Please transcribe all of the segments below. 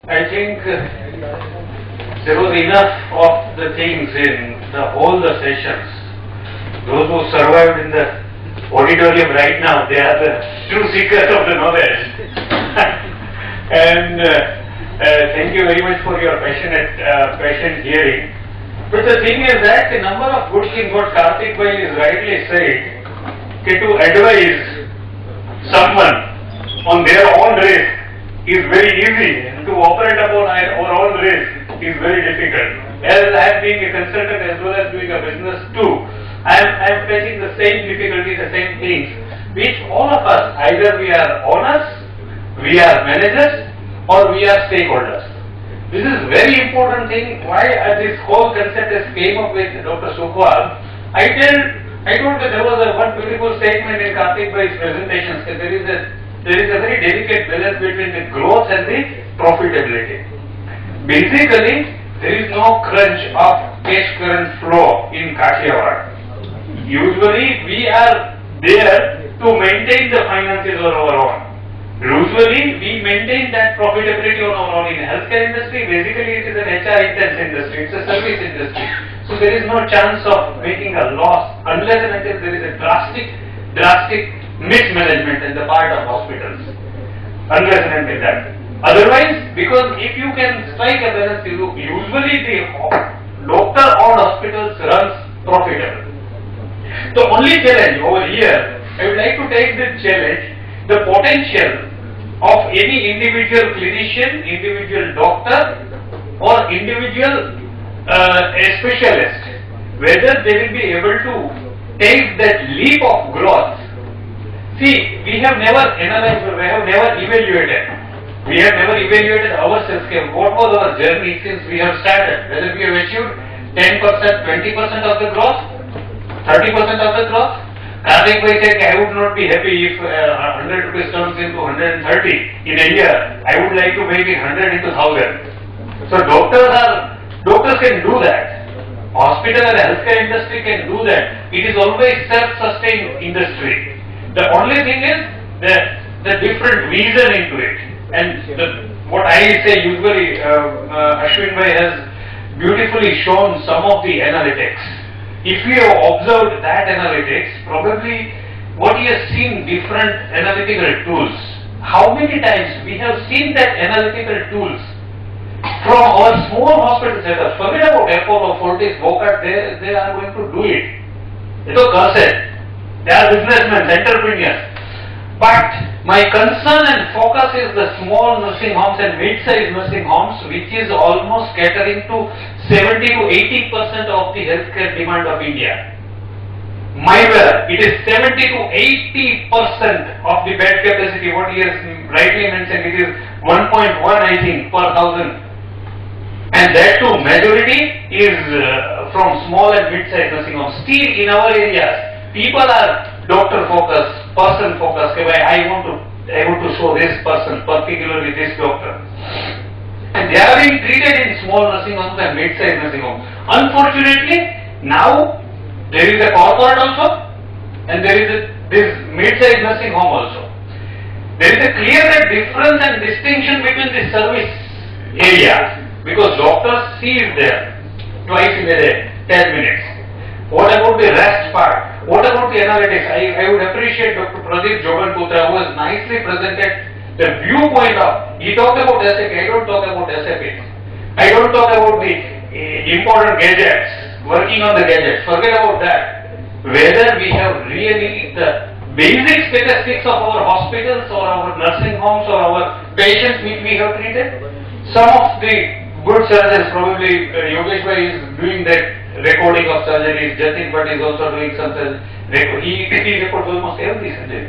I think there was enough of the things in the sessions. Those who survived in the auditorium right now, they are the true seekers of the knowledge. And thank you very much for your patient hearing. But the thing is that the number of good things what Karthik Bhai is rightly said, to advise someone on their own risk is very easy. To operate upon our own risk is very difficult. As I am being a consultant as well as doing a business too, I am facing the same difficulties, the same things, which all of us, either we are owners, we are managers, or we are stakeholders. This is very important thing. Why this whole concept has came up with Dr. Sukhwal. I told that there was one beautiful statement in Karthik Bhai's presentations that there is a very delicate balance between the growth and the profitability. Basically, there is no crunch of cash current flow in Kathiawad. Usually, we are there to maintain the finances on our own. Usually, we maintain that profitability on our own. In healthcare industry, basically it is an HR intense industry, it's a service industry. So there is no chance of making a loss unless and until there is a drastic mismanagement in the part of hospitals. Unless and until that. Otherwise, because if you can strike a balance, usually the doctor-owned hospitals runs profitable. The only challenge over here, I would like to take the challenge, the potential of any individual clinician, individual doctor, or individual specialist, whether they will be able to take that leap of growth. See, we have never analyzed, we have never evaluated. We have never evaluated ourselves. What was our journey since we have started? Whether we have achieved 10%, 20% of the growth, 30% of the growth. Karthik Bhai said, I would not be happy if 100 rupees turns into 130 in a year. I would like to make it 100 into 1000. So doctors can do that. Hospital and healthcare industry can do that. It is always self-sustained industry. The only thing is the different vision into it. And what I say usually, Ashwin Bhai has beautifully shown some of the analytics. If we have observed that analytics, probably what he has seen different analytical tools. How many times we have seen that analytical tools from our small hospital setup. Forget about Apollo, Fortis, Wockhardt, they are going to do it. It was cursed. They are businessmen, entrepreneurs. But my concern and focus is the small nursing homes and mid-sized nursing homes, which is almost catering to 70 to 80% of the healthcare demand of India. Myweather, it is 70 to 80% of the bed capacity. What he has rightly mentioned, it is 1.1 I think per thousand. And that too, majority is from small and mid-sized nursing homes. Still in our areas, people are doctor focused, person focused. I want to show this person, particularly this doctor. And they are being treated in small nursing homes and mid-sized nursing homes. Unfortunately, now there is a corporate also, and there is this mid-sized nursing home also. There is a clear difference and distinction between the service area, because doctors see it there twice in a day, 10 minutes. What about the rest part? What about the analytics? I would appreciate Dr. Pradeep Jobanputra, who has nicely presented the viewpoint of, he talked about SAP, I don't talk about SAP. I don't talk about the important gadgets, working on the gadgets, forget about that. Whether we have really the basic statistics of our hospitals or our nursing homes or our patients which we have treated. Some of the good surgeons, probably Yogesh Bhai is doing that recording of surgeries, Jatin Bhatt is also doing some record. He records almost every surgery.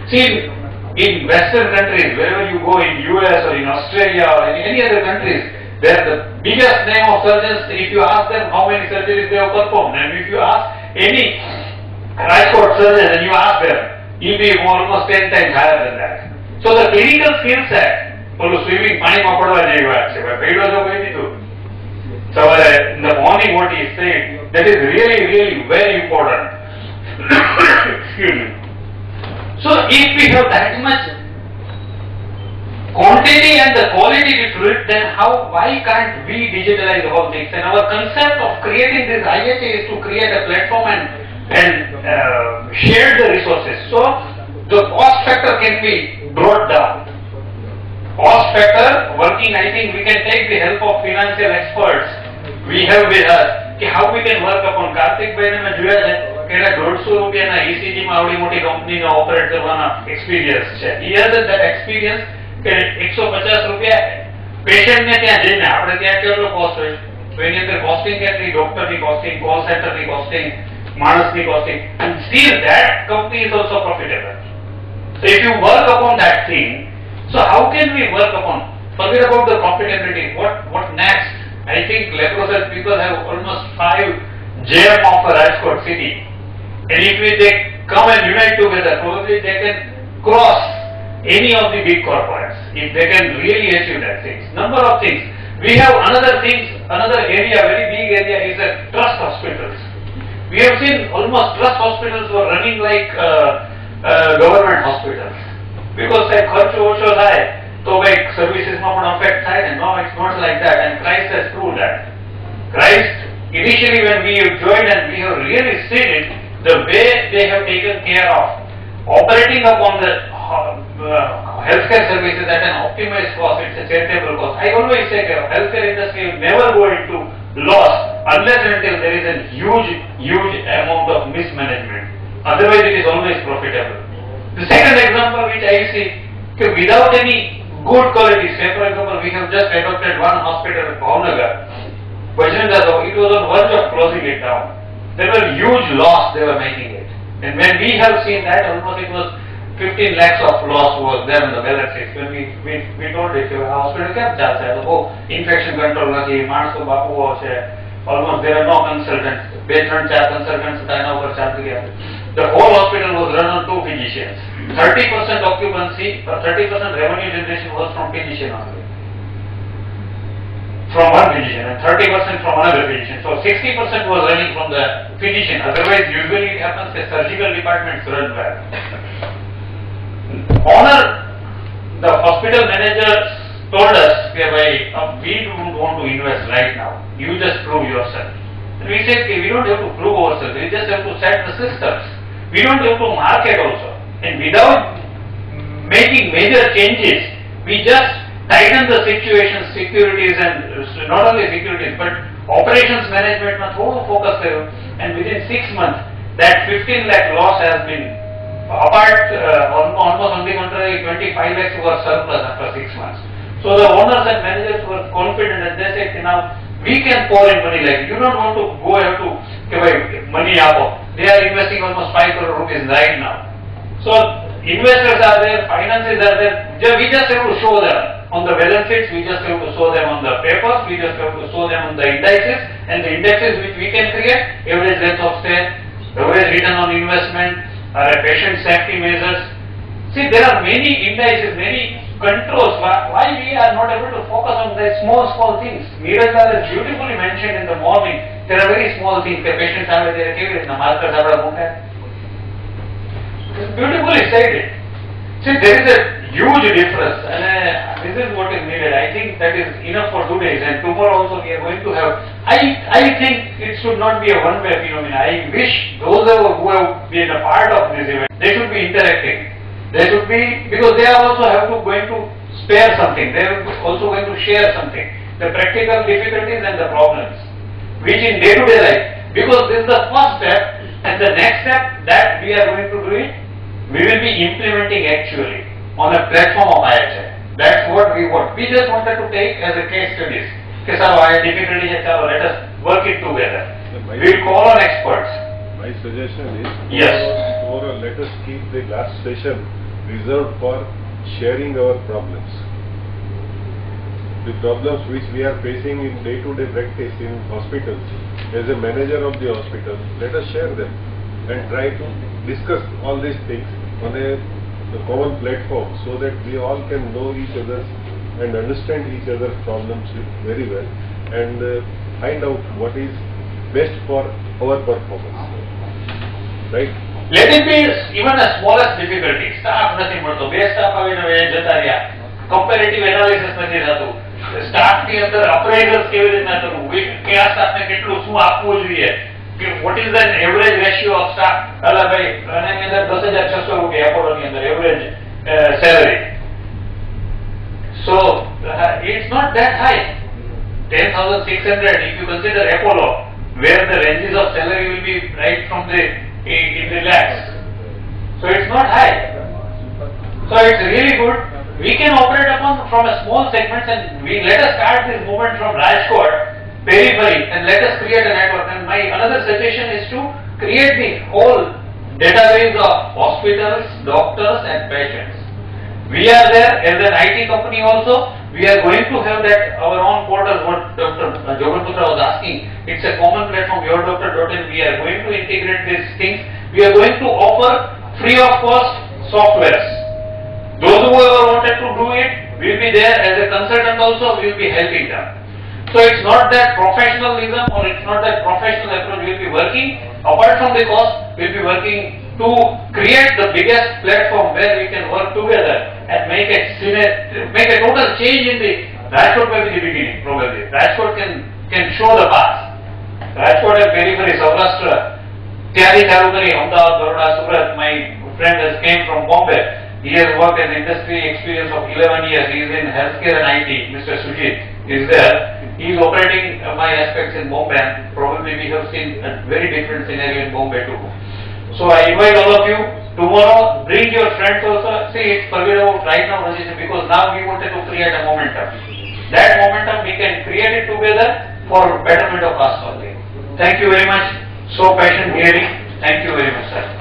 See, in Western countries, wherever you go, in US or in Australia or in any other countries, they are the biggest name of surgeons. If you ask them how many surgeries they have performed, and if you ask any Rajkot surgeon and you ask them, he'll be almost 10 times higher than that. So the clinical skill set, swimming પાણીમાં પડવા જેવી વાત છે. પેલો જો કહી દીધું સવારે in the morning what he said, that is really very important. Excuse me. So if we have that much quantity and the quality different, then why can't we digitalize the whole thing? And our concept of creating this IHA is to create a platform and share the resources. So the cost factor can be brought down. Cost factor working, I think we can take the help of financial experts we have with us, how we can work upon. Karthik bhai ne મેં જોયા છે કે એના 150 રૂપિયાના ECG માં આવડી મોટી કંપનીને ઓપરેટ કરવાના એક્સપિરિયન્સ છે. He has that experience કે 150 રૂપિયા પેશન્ટને ત્યાં જઈને આપણે ત્યાં કેટલો કોસ્ટ હોય તો એની અંદર કોસ્ટિંગ કેટલી, ડોક્ટરની કોસ્ટિંગ, કોલ સેન્ટરની કોસ્ટિંગ, માણસની costing, and still that company is also profitable. So if you work upon that thing, so how can we work upon, forget about the profitability, what next? I think leprosy people have almost 5 gem of Rajkot city, and if they come and unite together, probably they can cross any of the big corporates if they can really achieve that things. Number of things. We have another area, very big area is trust hospitals. We have seen almost trust hospitals were running like government hospitals because they ખર્ચ ઓછો થાય તો ભાઈ સર્વિસીસમાં પણ affect થાય ને. No, it's not like that, and Christ has proved that. Christ, initially when we have joined and we have really seen it, the way they have taken care of operating upon the healthcare services at an optimized cost, it's a charitable cost. I always say that healthcare industry will never go into loss unless and until there is a huge amount of mismanagement. Otherwise it is always profitable. The second example which I see, without any good quality, say for example we have just adopted one hospital in Bhavnagar, it was on verge of closing it down. There were huge loss they were making it. And when we have seen that, almost it was 15 lakhs of loss was there in the balance sheet. When we told it, hospital kept that, infection control, Manso Bapu, almost there are no consultants, 2-4 consultants, the whole hospital was run on 2 physicians. 30% occupancy, 30% revenue generation was from physician only. From one physician and 30% from another physician. So 60% was running from the physician. Otherwise, usually it happens that surgical departments run well. The hospital managers told us, we don't want to invest right now. You just prove yourself. And we said, we don't have to prove ourselves. We just have to set the systems. We don't have to market also. And without making major changes, we just tighten the situation, securities, and not only securities but operations management में थोड़ा focus करो, and within 6 months that 15 lakh loss has been apart, almost on the contrary 25 lakhs was surplus after 6 months. So the owners and managers were confident and they said, now we can pour in money, like you don't want to go have to money apo. They are investing almost 5 crore rupees right now. So investors are there, finances are there. We just have to show them on the balance sheets, we just have to show them on the papers, we just have to show them on the indices, and the indexes which we can create, average length of stay, average return on investment, patient safety measures. See, there are many indices, many controls. Why we are not able to focus on the small things? Neeraj has beautifully mentioned in the morning, there are very small things. The patients are there, the markers are beautifully said it. See, there is a huge difference, and this is what is needed. I think that is enough for today, and tomorrow also we are going to have. I think it should not be a one-way phenomenon. I wish those who have been a part of this event, they should be interacting. They should be, because they are also going to spare something. They are also going to share something. The practical difficulties and the problems, which in day-to-day life, because this is the first step, and the next step that we are going to do it, we will be implementing actually on a platform of IHI. That's what we want. We just wanted to take as a case studies. Let us work it together. We will call on experts. My suggestion is, yes, tomorrow let us keep the last session reserved for sharing our problems. The problems which we are facing in day-to-day practice in hospitals, as a manager of the hospital, let us share them and try to discuss all these things on a common platform so that we all can know each other and understand each other's problems very well and find out what is best for our performance. Right? Let it be even the smallest difficulty. Staff nothing but the best staff jata rya. Comparative analysis નથી થતું, સ્ટાફની અંદર અપ્રાઇઝલ્સ કેવી રીતના કરવું, કયા સ્ટાફને કેટલું શું આપવું જોઈએ, કે what is an average ratio of staff. અલા ભાઈ આની અંદર 10,600 રૂપિયા એપોલોની અંદર average salary. So it's not that high. 10,600 if you consider Apollo, where the ranges of salary will be right from the in the lakhs. So it's not high. So it's really good. We can operate upon from a small segment, and let us start this movement from Rajkot periphery and let us create a network. And my another suggestion is to create the whole database of hospitals, doctors and patients. We are there as an IT company also. We are going to have that our own portal, what Dr. Joganputra was asking. It's a common platform, yourdoctor.in. We are going to integrate these things. We are going to offer free of cost softwares. Those who ever wanted to do it, we will be there as a consultant also, we will be helping them. So it's not that professionalism or it's not that professional approach. We will be working, apart from the cost, we will be working to create the biggest platform where we can work together and make a total change in the Rajkot may be the beginning probably. Rajkot can show the path. Rajkot and periphery, Saurashtra, Tyari Charukari, Ahmedabad, Baroda, Surat. My friend has came from Bombay. He has worked in industry experience of 11 years. He is in healthcare and IT. Mr. Sujit is there. He is operating my aspects in Bombay, and probably we have seen a very different scenario in Bombay too. So I invite all of you tomorrow. Bring your friends also. See, it's forget about right now registration, because now we wanted to create a momentum. That momentum we can create it together for betterment of us only. Thank you very much. So patient hearing. Thank you very much, sir.